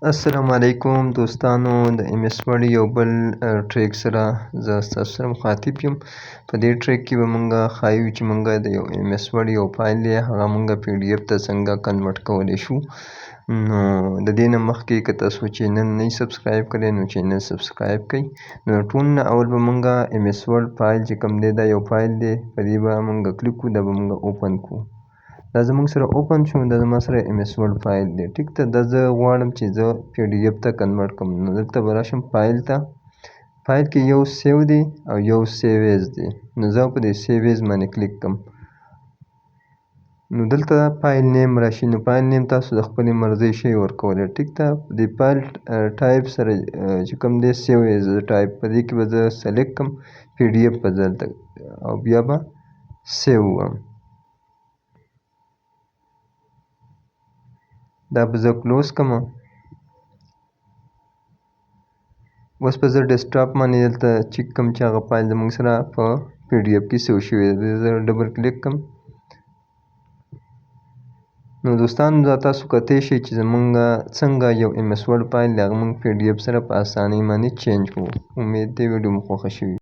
السلام علیکم دوستانو، د ایم ایس ورډ یو بل ټریک سره زه ستاسو سره مخاطب یم. په دې ټریک کې به مونږ ښایو چې مونږ د یو ایم ایس ورډ یو فایل دی هغه مونږ پی ډي اف ته څنګه کنورټ کولی شو. نو د دې نه مخکې که تاسو چینل نه یې سبسکرایب کړی نو چینل سبسکرایب کړئ. نو ټول نه اول به مونږ ایم ایس ورډ فایل چې کوم دی دا یو فایل دی، په دې به مونږ کلیک کړو، دا به مونږ اوپن کړو. دا زموږ سره اوپن شو، دا زما سره ایم ایس ورډ فایل دی. ټیک ته دا زه غواړم چې زه پی ډي اف ته کنورټ کړم. نو دلته به راشم فایل ته، فایل کې یو سیو دی او یو سیو ایز دی. نو زه په دې سیو ایز باندې کلیک کړم. نو دلته فایل نیم راشي. نو فایل نیم تاسو د خپلې مرضۍ شی ورکولی. ټیک ته د فایل ټایپ سره چې کوم دی سیو ایز ټایپ، په دې کې به زه سلیکټ کړم پی ډي اف به دلته او بیا به سیو وم. دا به زه کلوز کړم. اوس به زه ډیسکټاپ باندې دلته چیک کړم چې هغه فایل زموږ سره په پی ډي اف کې سیو شوی دی. زه ډبل کلیک کړم. نو دوستانو دا تاسو کتی شئ چې زموږ څنګه یو ایم ایس ورډ فایل د هغه موږ پی ډي اف سره په اسانۍ باندې چینج کوو. امید دی ویډیو مو خوښه شوې.